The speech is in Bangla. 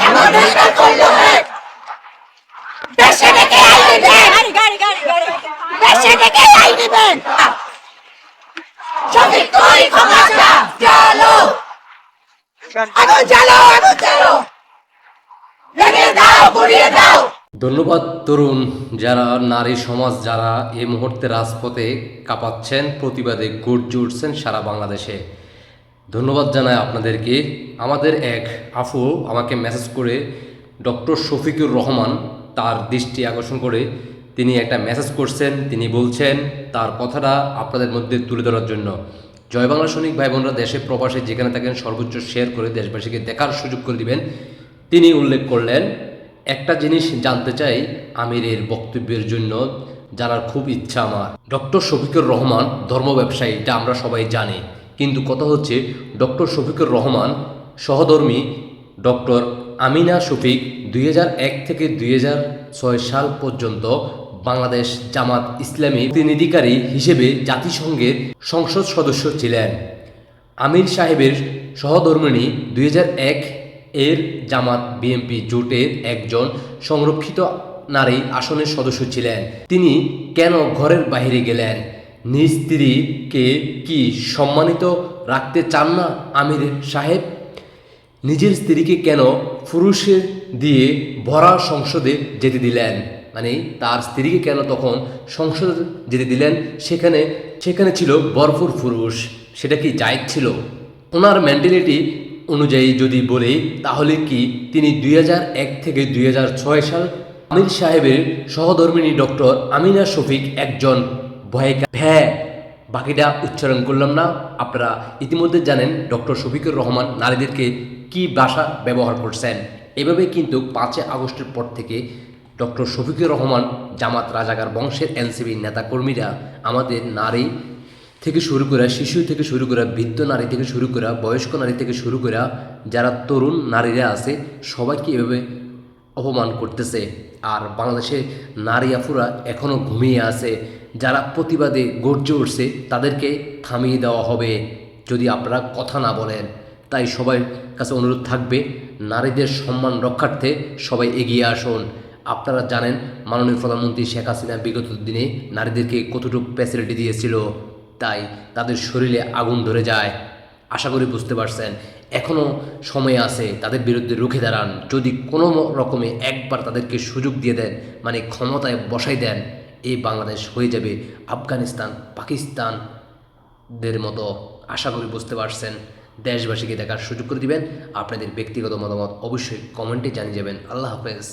এমন একটা করলো এক দেশে থেকে আইনি ব্যাগ দেশে থেকে আইনি ব্যাগ শফিক তুই ক্ষমতা চলো আগুন জ্বালো লেগে দাও পুড়িয়ে দাও। ধন্যবাদ তরুণ যারা নারী সমাজ যারা এই মুহূর্তে রাজপথে কাঁপাচ্ছেন, প্রতিবাদে গর্জে উঠছেন সারা বাংলাদেশে। ধন্যবাদ জানাই আপনাদেরকে। আমাদের এক আফু আমাকে মেসেজ করে ডক্টর শফিকুর রহমান তার দৃষ্টি আকর্ষণ করে তিনি একটা মেসেজ করছেন। তিনি বলছেন তার কথাটা আপনাদের মধ্যে তুলে ধরার জন্য। জয় বাংলা সৈনিক ভাই বোনরা দেশে প্রবাসে যেখানে থাকেন সর্বোচ্চ শেয়ার করে দেশবাসীকে দেখার সুযোগ করে দিবেন। তিনি উল্লেখ করলেন, একটা জিনিস জানতে চাই আমিরের বক্তব্যের জন্য জানার খুব ইচ্ছা আমার। ডক্টর শফিকুর রহমান ধর্ম ব্যবসায়ী, এটা আমরা সবাই জানি, কিন্তু কথা হচ্ছে ডক্টর শফিকুর রহমান সহধর্মী ডক্টর আমিনা শফিক 2001 থেকে 2006 সাল পর্যন্ত বাংলাদেশ জামাত ইসলামী প্রতিনিধিকারী হিসেবে জাতিসংঘের সংসদ সদস্য ছিলেন। আমির সাহেবের সহধর্মিণী 2001 এর জামাত বিএনপি জোটের একজন সংরক্ষিত নারী আসনের সদস্য ছিলেন। তিনি কেন ঘরের বাইরে গেলেন? নিজ স্ত্রীকে কি সম্মানিত রাখতে চান না আমির সাহেব? নিজের স্ত্রীকে কেন পুরুষে দিয়ে ভরা সংসদে যেতে দিলেন? মানে তার স্ত্রীকে কেন তখন সংসদে যেতে দিলেন? সেখানে ছিল ভরপুর পুরুষ। সেটা কি জায়েজ ছিল? ওনার মেন্টালিটি অনুযায়ী যদি বলি তাহলে কি তিনি 2001 থেকে 2006 সাল আমির সাহেবের সহধর্মিণী ডক্টর আমিনা শফিক একজন বাকিটা উচ্চারণ করলাম না। আপনারা ইতিমধ্যে জানেন ডক্টর শফিকুর রহমান নারীদেরকে কি ভাষা ব্যবহার করছেন। এভাবে কিন্তু 5 আগস্টের পর থেকে ডক্টর শফিকুর রহমান জামাত রাজাকার বংশের এনসিপি নেতাকর্মীরা আমাদের নারী থেকে শুরু করে, শিশু থেকে শুরু করে, বৃদ্ধ নারী থেকে শুরু করে, বয়স্ক নারী থেকে শুরু করে যারা তরুণ নারীরা আছে সবাইকে এভাবে অপমান করতেছে। আর বাংলাদেশে নারী আফুরা এখনও ঘুমিয়ে আছে। যারা প্রতিবাদে গর্জে উঠছে তাদেরকে থামিয়ে দেওয়া হবে যদি আপনারা কথা না বলেন। তাই সবার কাছে অনুরোধ থাকবে, নারীদের সম্মান রক্ষার্থে সবাই এগিয়ে আসুন। আপনারা জানেন মাননীয় প্রধানমন্ত্রী শেখ হাসিনা বিগত দিনে নারীদেরকে কতটুকু ফ্যাসিলিটি দিয়েছিল, তাই তাদের শরীরে আগুন ধরে যায়। আশা করি বুঝতে পারছেন। এখনও সময় আছে তাদের বিরুদ্ধে রুখে দাঁড়ান। যদি কোনো রকমে একবার তাদেরকে সুযোগ দিয়ে দেন, মানে ক্ষমতায় বসাই দেন, এই বাংলাদেশ হয়ে যাবে আফগানিস্তান পাকিস্তানদের মতো। আশা করি বুঝতে পারছেন। দেশবাসীকে দেখার সুযোগ করে দিবেন। আপনাদের ব্যক্তিগত মতামত অবশ্যই কমেন্টে জানিয়ে যাবেন। আল্লাহ হাফেজ।